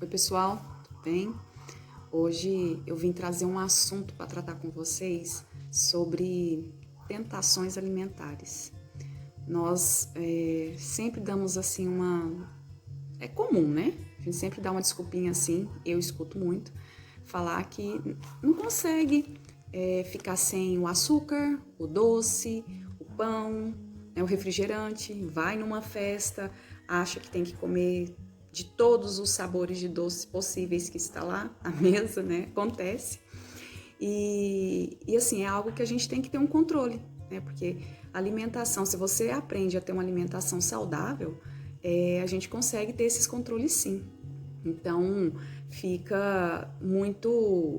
Oi, pessoal, tudo bem? Hoje eu vim trazer um assunto para tratar com vocês sobre tentações alimentares. Nós sempre damos assim uma... É comum, né? A gente sempre dá uma desculpinha assim, eu escuto muito, falar que não consegue ficar sem o açúcar, o doce, o pão, né, o refrigerante, vai numa festa, acha que tem que comer de todos os sabores de doce possíveis que está lá à mesa, né? Acontece. E assim, é algo que a gente tem que ter um controle, né? Porque a alimentação, se você aprende a ter uma alimentação saudável, a gente consegue ter esses controles sim. Então, fica muito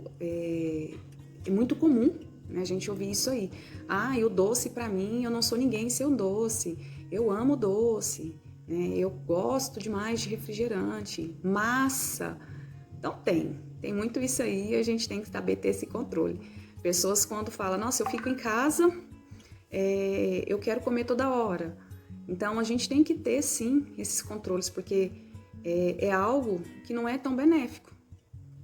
comum, né, a gente ouvir isso aí. Ah, e o doce para mim, eu não sou ninguém sem o doce. Eu amo doce, né? Eu gosto demais de refrigerante, massa. Então tem muito isso aí e a gente tem que saber ter esse controle. Pessoas quando falam, nossa, eu fico em casa, eu quero comer toda hora. Então a gente tem que ter sim esses controles, porque é algo que não é tão benéfico,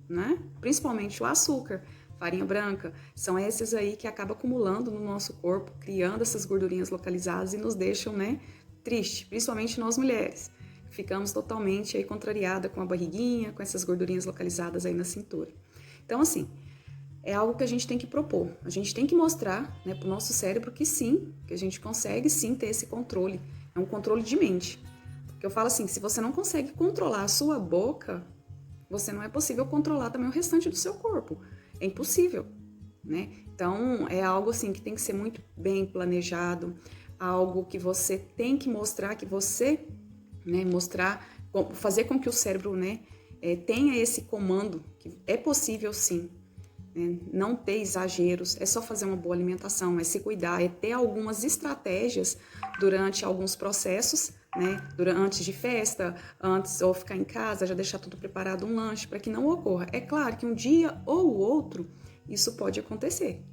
né? Principalmente o açúcar, farinha branca, são esses aí que acabam acumulando no nosso corpo, criando essas gordurinhas localizadas e nos deixam, né, triste, principalmente nós mulheres. Ficamos totalmente aí contrariada com a barriguinha, com essas gordurinhas localizadas aí na cintura. Então, assim, é algo que a gente tem que propor. A gente tem que mostrar, né, para o nosso cérebro que sim, que a gente consegue sim ter esse controle. É um controle de mente. Porque eu falo assim, se você não consegue controlar a sua boca, você não é possível controlar também o restante do seu corpo. É impossível, né? Então, é algo assim que tem que ser muito bem planejado, algo que você tem que mostrar que você, né, mostrar, fazer com que o cérebro, né, tenha esse comando, que é possível sim, né? Não ter exageros, é só fazer uma boa alimentação, é se cuidar, é ter algumas estratégias durante alguns processos, né? Antes de festa, antes ou ficar em casa, já deixar tudo preparado, um lanche, para que não ocorra. É claro que um dia ou outro isso pode acontecer,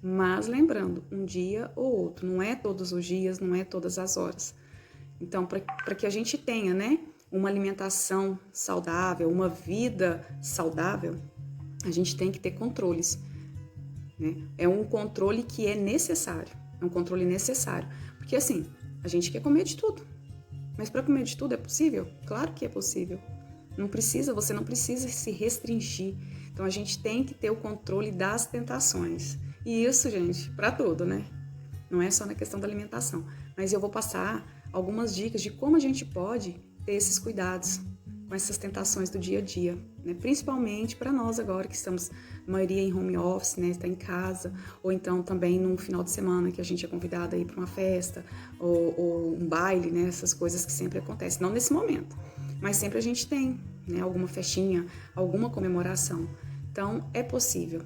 mas lembrando, um dia ou outro, não é todos os dias, não é todas as horas. Então, para que a gente tenha, né, uma alimentação saudável, uma vida saudável, a gente tem que ter controles, né? É um controle que é necessário, é um controle necessário. Porque assim, a gente quer comer de tudo, mas para comer de tudo é possível? Claro que é possível. Não precisa, você não precisa se restringir. Então a gente tem que ter o controle das tentações. E isso, gente, para tudo, né? Não é só na questão da alimentação. Mas eu vou passar algumas dicas de como a gente pode ter esses cuidados com essas tentações do dia a dia, né? Principalmente para nós agora que estamos, a maioria em home office, né? Está em casa, ou então também num final de semana que a gente é convidado a ir para uma festa, ou um baile, né? Essas coisas que sempre acontecem, não nesse momento, mas sempre a gente tem, né? Alguma festinha, alguma comemoração. Então é possível.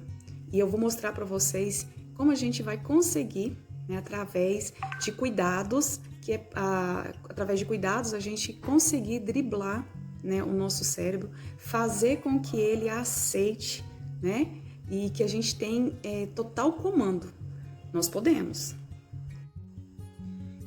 E eu vou mostrar para vocês como a gente vai conseguir, né, através de cuidados, através de cuidados a gente conseguir driblar, né, o nosso cérebro, fazer com que ele aceite, né, e que a gente tem total comando. Nós podemos.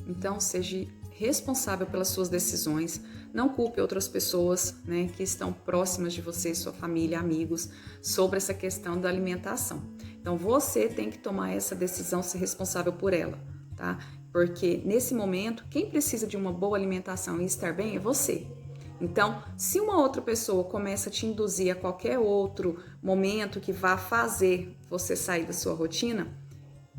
Então, seja responsável pelas suas decisões, não culpe outras pessoas, né, que estão próximas de você, sua família, amigos, sobre essa questão da alimentação. Então, você tem que tomar essa decisão, ser responsável por ela, tá? Porque nesse momento, quem precisa de uma boa alimentação e estar bem é você. Então, se uma outra pessoa começa a te induzir a qualquer outro momento que vá fazer você sair da sua rotina,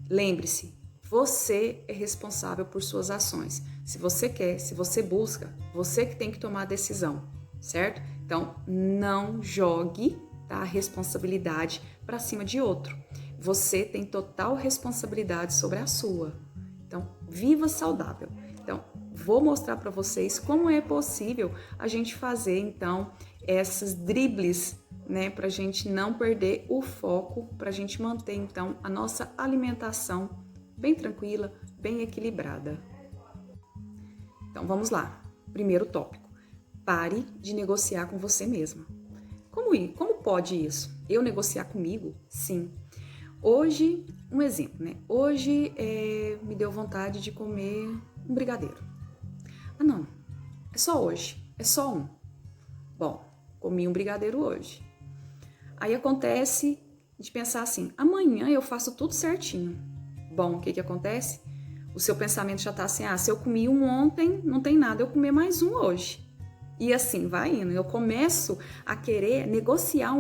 lembre-se, você é responsável por suas ações. Se você quer, se você busca, você que tem que tomar a decisão, certo? Então, não jogue, tá, a responsabilidade para cima de outro. Você tem total responsabilidade sobre a sua. Então, viva saudável. Então, vou mostrar para vocês como é possível a gente fazer, então, essas dribles, né, para a gente não perder o foco, para a gente manter, então, a nossa alimentação bem tranquila, bem equilibrada. Então, vamos lá. Primeiro tópico. Pare de negociar com você mesma. Como pode isso? Eu negociar comigo? Sim. Hoje, um exemplo, né? Hoje me deu vontade de comer um brigadeiro. Ah, não. É só hoje. É só um. Bom, comi um brigadeiro hoje. Aí acontece de pensar assim, amanhã eu faço tudo certinho. Bom, o que acontece? O seu pensamento já tá assim, se eu comi um ontem, não tem nada, eu comer mais um hoje. E assim, vai indo. Eu começo a querer negociar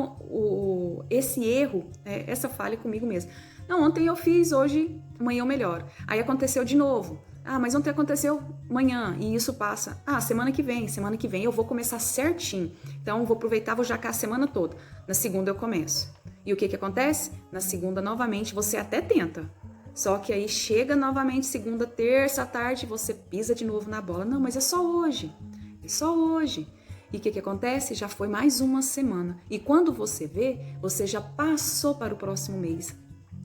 esse erro, essa falha comigo mesmo. Não, ontem eu fiz, hoje, amanhã eu melhoro. Aí aconteceu de novo. Mas ontem aconteceu amanhã e isso passa. Semana que vem eu vou começar certinho. Então, eu vou aproveitar, vou jacar a semana toda. Na segunda eu começo. E o que acontece? Na segunda, novamente, você até tenta. Só que aí chega novamente segunda, terça, à tarde, você pisa de novo na bola. Não, mas é só hoje. É só hoje. E o que acontece? Já foi mais uma semana. E quando você vê, você já passou para o próximo mês.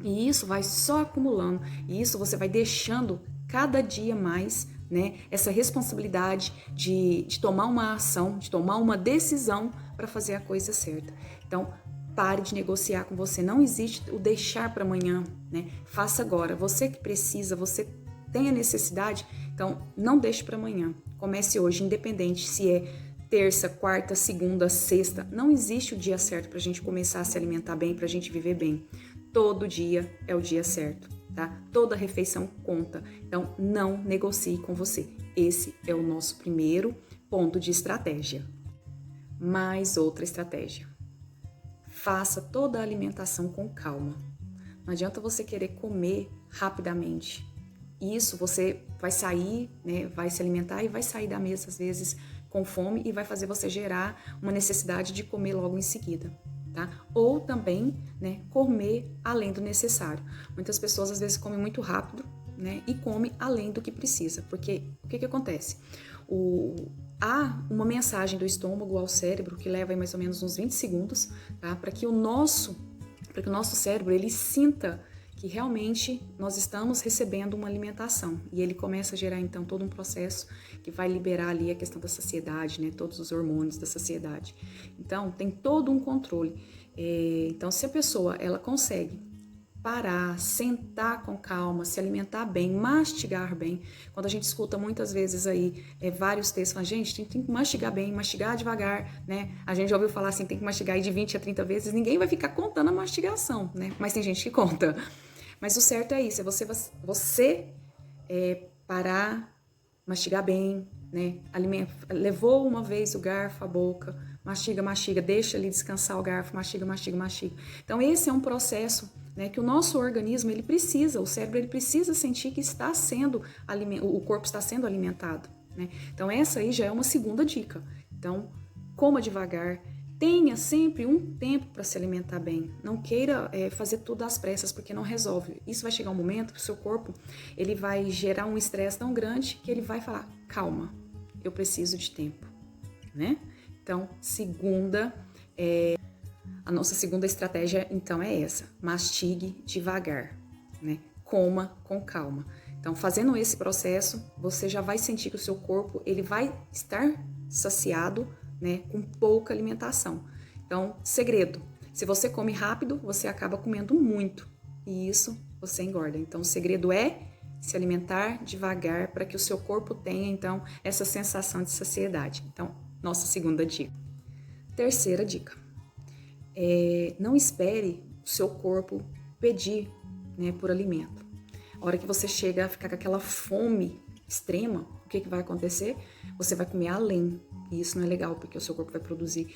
E isso vai só acumulando. E isso você vai deixando cada dia mais, né, essa responsabilidade de tomar uma ação, de tomar uma decisão para fazer a coisa certa. Então, pare de negociar com você. Não existe o deixar para amanhã, né? Faça agora. Você que precisa, você tem a necessidade, então não deixe para amanhã. Comece hoje, independente se é terça, quarta, segunda, sexta. Não existe o dia certo para a gente começar a se alimentar bem, para a gente viver bem. Todo dia é o dia certo, tá? Toda refeição conta. Então, não negocie com você. Esse é o nosso primeiro ponto de estratégia. Mais outra estratégia. Faça toda a alimentação com calma. Não adianta você querer comer rapidamente. Isso você vai sair, né, vai se alimentar e vai sair da mesa, às vezes, com fome e vai fazer você gerar uma necessidade de comer logo em seguida. Tá? Ou também, né, comer além do necessário. Muitas pessoas, às vezes, comem muito rápido, né, e comem além do que precisa. Porque o que acontece? Há uma mensagem do estômago ao cérebro que leva aí mais ou menos uns 20 segundos, tá? Para que o nosso cérebro ele sinta que realmente nós estamos recebendo uma alimentação e ele começa a gerar então todo um processo que vai liberar ali a questão da saciedade, né? Todos os hormônios da saciedade. Então tem todo um controle. Então se a pessoa ela consegue parar, sentar com calma, se alimentar bem, mastigar bem. Quando a gente escuta muitas vezes aí vários textos falando, gente, tem que mastigar bem, mastigar devagar, né? A gente já ouviu falar assim, tem que mastigar aí de 20 a 30 vezes, ninguém vai ficar contando a mastigação, né? Mas tem gente que conta. Mas o certo é isso, é você parar, mastigar bem, né? Levou uma vez o garfo à boca, mastiga, deixa ali descansar o garfo, mastiga. Então esse é um processo, né, que o nosso organismo ele precisa, o cérebro ele precisa sentir que o corpo está sendo alimentado, né? Então essa aí já é uma segunda dica. Então coma devagar, tenha sempre um tempo para se alimentar bem. Não queira fazer tudo às pressas, porque não resolve. Isso vai chegar um momento que o seu corpo ele vai gerar um estresse tão grande que ele vai falar, calma, eu preciso de tempo, né? Então, a nossa segunda estratégia, então, é essa. Mastigue devagar, né? Coma com calma. Então, fazendo esse processo, você já vai sentir que o seu corpo ele vai estar saciado, né? Com pouca alimentação. Então, segredo. Se você come rápido, você acaba comendo muito. E isso você engorda. Então, o segredo é se alimentar devagar para que o seu corpo tenha, então, essa sensação de saciedade. Então, nossa segunda dica. Terceira dica. Não espere o seu corpo pedir, né, por alimento. A hora que você chega a ficar com aquela fome extrema, o que vai acontecer? Você vai comer além. E isso não é legal, porque o seu corpo vai produzir,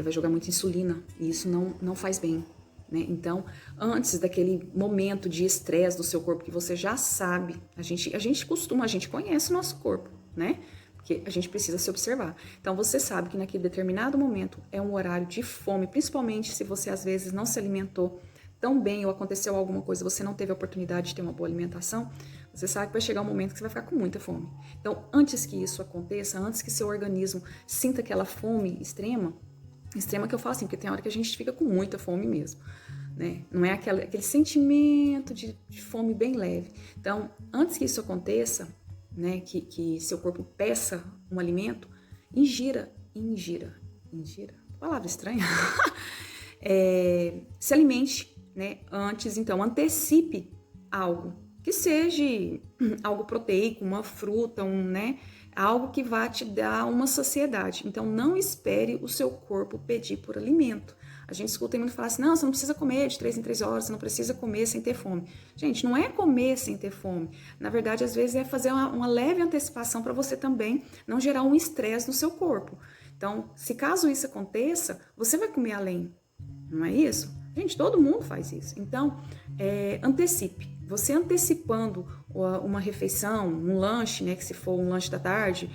vai jogar muita insulina. E isso não faz bem, né? Então, antes daquele momento de estresse do seu corpo, que você já sabe, a gente conhece o nosso corpo, né? Porque a gente precisa se observar. Então, você sabe que naquele determinado momento é um horário de fome, principalmente se você às vezes não se alimentou tão bem ou aconteceu alguma coisa, você não teve a oportunidade de ter uma boa alimentação, você sabe que vai chegar um momento que você vai ficar com muita fome. Então, antes que isso aconteça, antes que seu organismo sinta aquela fome extrema que eu falo assim, porque tem hora que a gente fica com muita fome mesmo, né? Não é aquele sentimento de fome bem leve. Então, antes que isso aconteça, né, que seu corpo peça um alimento, ingira, palavra estranha, se alimente, né, antes, então, antecipe algo que seja algo proteico, uma fruta, né? Algo que vá te dar uma saciedade. Então, não espere o seu corpo pedir por alimento. A gente escuta muito falar assim, não, você não precisa comer de 3 em 3 horas, você não precisa comer sem ter fome. Gente, não é comer sem ter fome. Na verdade, às vezes é fazer uma leve antecipação para você também não gerar um estresse no seu corpo. Então, se caso isso aconteça, você vai comer além, não é isso? Gente, todo mundo faz isso. Então, antecipe. Você antecipando uma refeição, um lanche, né, que se for um lanche da tarde,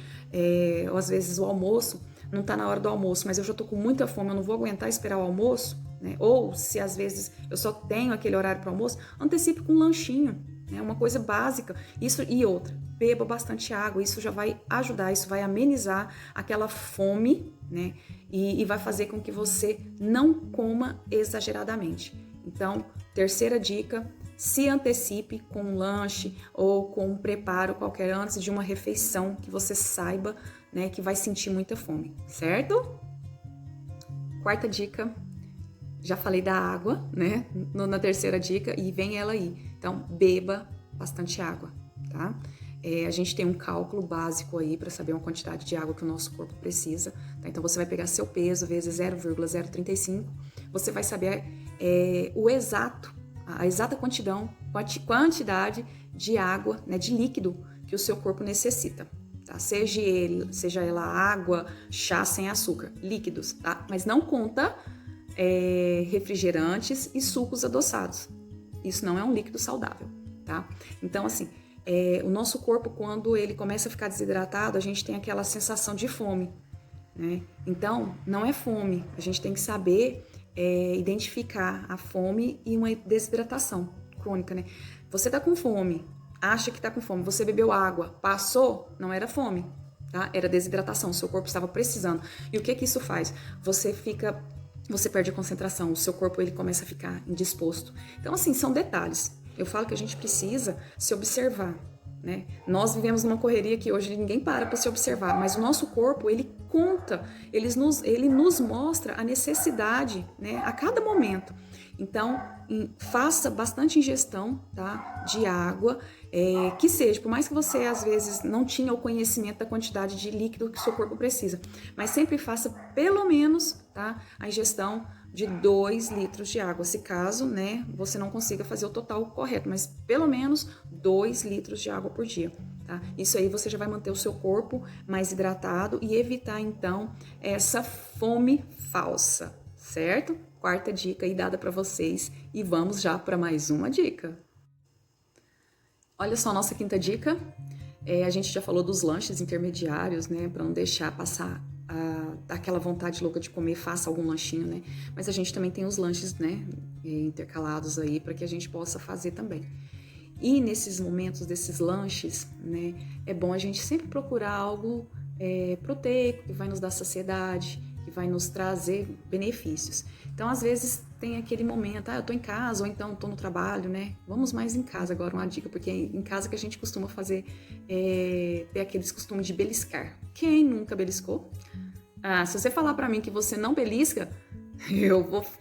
ou às vezes o almoço, não está na hora do almoço, mas eu já estou com muita fome, eu não vou aguentar esperar o almoço, né? Ou se às vezes eu só tenho aquele horário para o almoço, antecipe com um lanchinho, né? Uma coisa básica. Isso e outra, beba bastante água, isso já vai ajudar, isso vai amenizar aquela fome, né? E vai fazer com que você não coma exageradamente. Então, terceira dica, se antecipe com um lanche ou com um preparo qualquer antes de uma refeição que você saiba, né, que vai sentir muita fome, certo? Quarta dica, já falei da água, né, na terceira dica e vem ela aí. Então, beba bastante água, tá? A gente tem um cálculo básico aí para saber uma quantidade de água que o nosso corpo precisa, tá? Então, você vai pegar seu peso vezes 0,035, você vai saber a exata quantidade de água, né, de líquido que o seu corpo necessita. Tá? Seja ela água, chá sem açúcar, líquidos, tá? Mas não conta refrigerantes e sucos adoçados. Isso não é um líquido saudável, tá? Então, assim, o nosso corpo, quando ele começa a ficar desidratado, a gente tem aquela sensação de fome, né? Então, não é fome, a gente tem que saber identificar a fome e uma desidratação crônica, né? Você tá com fome, acha que tá com fome, você bebeu água, passou, não era fome, tá? Era desidratação, seu corpo estava precisando. E o que que isso faz? Você perde a concentração, o seu corpo ele começa a ficar indisposto. Então, assim, são detalhes. Eu falo que a gente precisa se observar, né? Nós vivemos numa correria que hoje ninguém para se observar, mas o nosso corpo, ele conta, ele nos mostra a necessidade, né, a cada momento. Então, faça bastante ingestão, tá, de água, que seja, por mais que você às vezes não tinha o conhecimento da quantidade de líquido que o seu corpo precisa, mas sempre faça pelo menos, tá, a ingestão de 2 litros de água, se caso, né, você não consiga fazer o total correto, mas pelo menos 2 litros de água por dia, tá? Isso aí você já vai manter o seu corpo mais hidratado e evitar, então, essa fome falsa, certo? Quarta dica aí dada para vocês e vamos já para mais uma dica. Olha só a nossa quinta dica, a gente já falou dos lanches intermediários, né, para não deixar passar aquela vontade louca de comer, faça algum lanchinho, né? Mas a gente também tem os lanches, né, intercalados aí para que a gente possa fazer também. E nesses momentos desses lanches, né, é bom a gente sempre procurar algo proteico, que vai nos dar saciedade, que vai nos trazer benefícios. Então, às vezes, tem aquele momento, eu tô em casa, ou então tô no trabalho, né? Vamos mais em casa agora, uma dica, porque é em casa que a gente costuma fazer, ter aqueles costumes de beliscar. Quem nunca beliscou? Se você falar pra mim que você não belisca,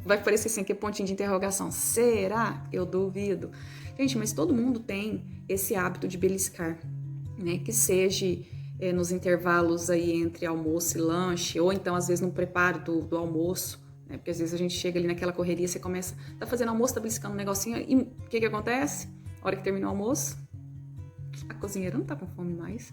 vai parecer assim, que pontinho de interrogação. Será? Eu duvido. Gente, mas todo mundo tem esse hábito de beliscar, né? Que seja nos intervalos aí entre almoço e lanche, ou então às vezes no preparo do almoço, né? Porque às vezes a gente chega ali naquela correria, você começa, tá fazendo almoço, tá beliscando um negocinho, e o que acontece? A hora que termina o almoço, a cozinheira não tá com fome mais.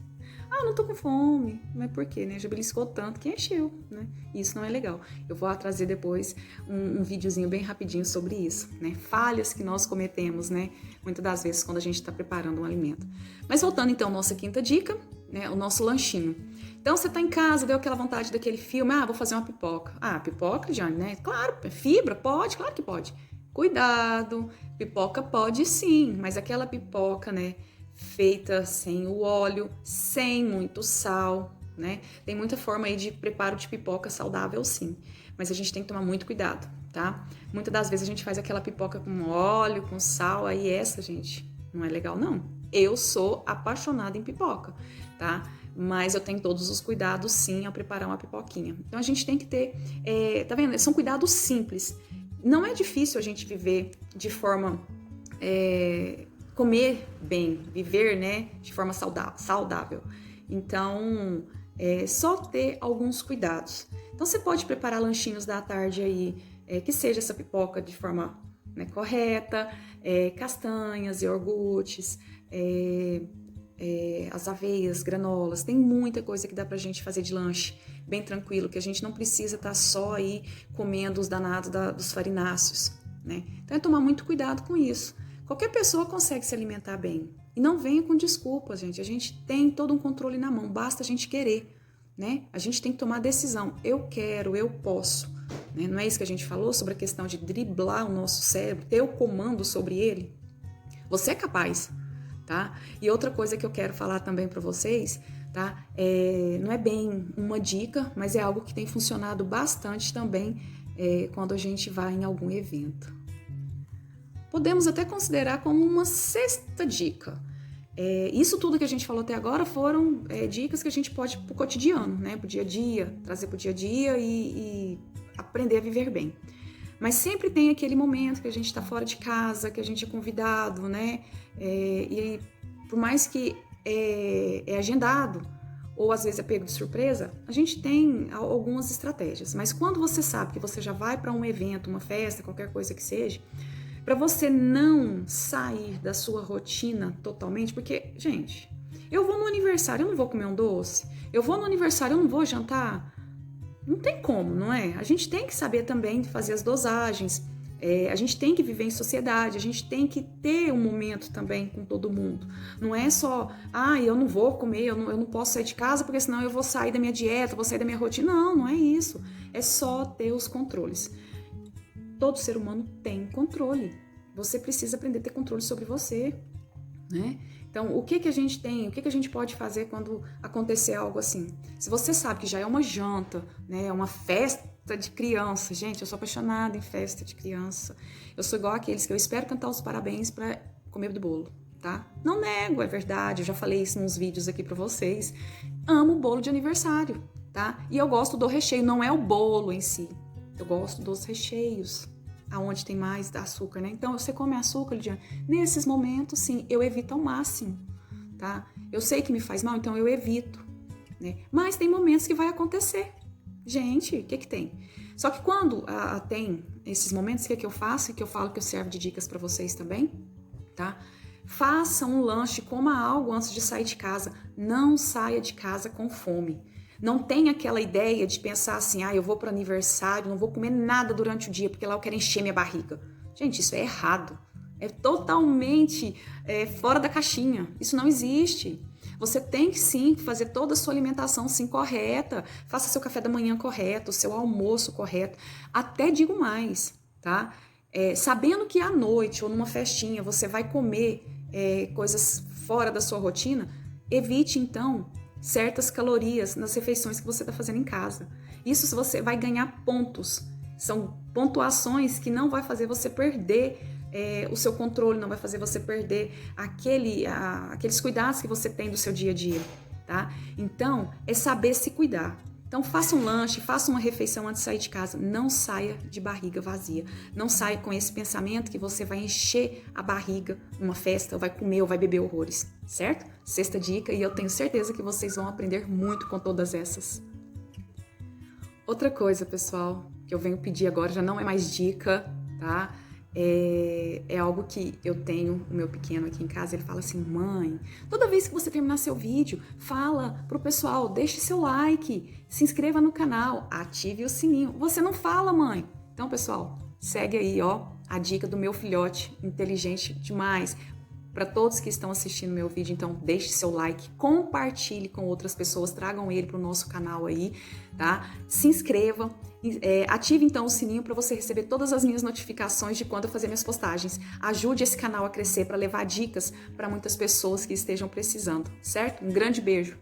Não tô com fome, mas por quê, né? Já beliscou tanto que encheu, né? Isso não é legal. Eu vou trazer depois um videozinho bem rapidinho sobre isso, né? Falhas que nós cometemos, né? Muitas das vezes quando a gente está preparando um alimento. Mas voltando então à nossa quinta dica, né? O nosso lanchinho. Então você tá em casa, deu aquela vontade daquele filme, vou fazer uma pipoca. Pipoca, Jane, né? Claro, fibra, pode, claro que pode. Cuidado, pipoca pode sim, mas aquela pipoca, né? Feita sem o óleo, sem muito sal, né? Tem muita forma aí de preparo de pipoca saudável, sim. Mas a gente tem que tomar muito cuidado, tá? Muitas das vezes a gente faz aquela pipoca com óleo, com sal, aí essa, gente, não é legal, não. Eu sou apaixonada em pipoca, tá? Mas eu tenho todos os cuidados, sim, ao preparar uma pipoquinha. Então a gente tem que ter, tá vendo? São cuidados simples. Não é difícil a gente viver de forma comer bem, viver, né, de forma saudável. Então, só ter alguns cuidados. Então, você pode preparar lanchinhos da tarde aí, que seja essa pipoca de forma, né, correta, castanhas, iogurtes, as aveias, granolas, tem muita coisa que dá pra gente fazer de lanche bem tranquilo, que a gente não precisa estar só aí comendo os danados dos farináceos, né? Então é tomar muito cuidado com isso. Qualquer pessoa consegue se alimentar bem. E não venha com desculpas, gente. A gente tem todo um controle na mão, basta a gente querer, né? A gente tem que tomar a decisão. Eu quero, eu posso. Né? Não é isso que a gente falou sobre a questão de driblar o nosso cérebro, ter o comando sobre ele? Você é capaz. Tá? E outra coisa que eu quero falar também para vocês, tá? Não é bem uma dica, mas é algo que tem funcionado bastante também quando a gente vai em algum evento. Podemos até considerar como uma sexta dica. Isso tudo que a gente falou até agora foram dicas que a gente pode pro cotidiano, né? Pro dia a dia, trazer pro dia a dia e aprender a viver bem. Mas sempre tem aquele momento que a gente está fora de casa, que a gente é convidado, né? E por mais que é agendado, ou às vezes é pego de surpresa, a gente tem algumas estratégias. Mas quando você sabe que você já vai para um evento, uma festa, qualquer coisa que seja, para você não sair da sua rotina totalmente, porque, gente, eu vou no aniversário, eu não vou comer um doce, eu vou no aniversário, eu não vou jantar. Não tem como, não é? A gente tem que saber também fazer as dosagens, a gente tem que viver em sociedade, a gente tem que ter um momento também com todo mundo. Não é só, eu não vou comer, eu não posso sair de casa porque senão eu vou sair da minha dieta, vou sair da minha rotina. Não, não é isso. É só ter os controles. Todo ser humano tem controle. Você precisa aprender a ter controle sobre você, né? Então, o que a gente tem, o que a gente pode fazer quando acontecer algo assim? Se você sabe que já é uma janta, né, uma festa de criança, gente, eu sou apaixonada em festa de criança. Eu sou igual àqueles que eu espero cantar os parabéns para comer do bolo, tá? Não nego, é verdade, eu já falei isso nos vídeos aqui para vocês. Amo bolo de aniversário, tá? E eu gosto do recheio, não é o bolo em si. Eu gosto dos recheios, aonde tem mais açúcar, né? Então, você come açúcar, Lidiane? Nesses momentos, sim, eu evito ao máximo, tá? Eu sei que me faz mal, então eu evito, né? Mas tem momentos que vai acontecer. Gente, o que tem? Só que quando tem esses momentos, o que eu faço? Que eu falo que eu servo de dicas para vocês também, tá? Faça um lanche, coma algo antes de sair de casa. Não saia de casa com fome. Não tem aquela ideia de pensar assim, eu vou para o aniversário, não vou comer nada durante o dia, porque lá eu quero encher minha barriga. Gente, isso é errado. É totalmente fora da caixinha. Isso não existe. Você tem que sim fazer toda a sua alimentação sim correta. Faça seu café da manhã correto, seu almoço correto. Até digo mais, tá? Sabendo que à noite ou numa festinha você vai comer coisas fora da sua rotina, evite então certas calorias nas refeições que você está fazendo em casa. Isso você vai ganhar pontos. São pontuações que não vai fazer você perder o seu controle, não vai fazer você perder aqueles cuidados que você tem do seu dia a dia, tá? Então, é saber se cuidar. Então, faça um lanche, faça uma refeição antes de sair de casa. Não saia de barriga vazia. Não saia com esse pensamento que você vai encher a barriga numa festa, ou vai comer, ou vai beber horrores, certo? Sexta dica, e eu tenho certeza que vocês vão aprender muito com todas essas. Outra coisa, pessoal, que eu venho pedir agora, já não é mais dica, tá? É algo que eu tenho, o meu pequeno aqui em casa, ele fala assim, mãe, toda vez que você terminar seu vídeo, fala pro pessoal, deixe seu like, se inscreva no canal, ative o sininho. Você não fala, mãe. Então, pessoal, segue aí, a dica do meu filhote, inteligente demais. Para todos que estão assistindo meu vídeo, então deixe seu like, compartilhe com outras pessoas, tragam ele para o nosso canal aí, tá? Se inscreva, ative então o sininho para você receber todas as minhas notificações de quando eu fazer minhas postagens. Ajude esse canal a crescer para levar dicas para muitas pessoas que estejam precisando, certo? Um grande beijo!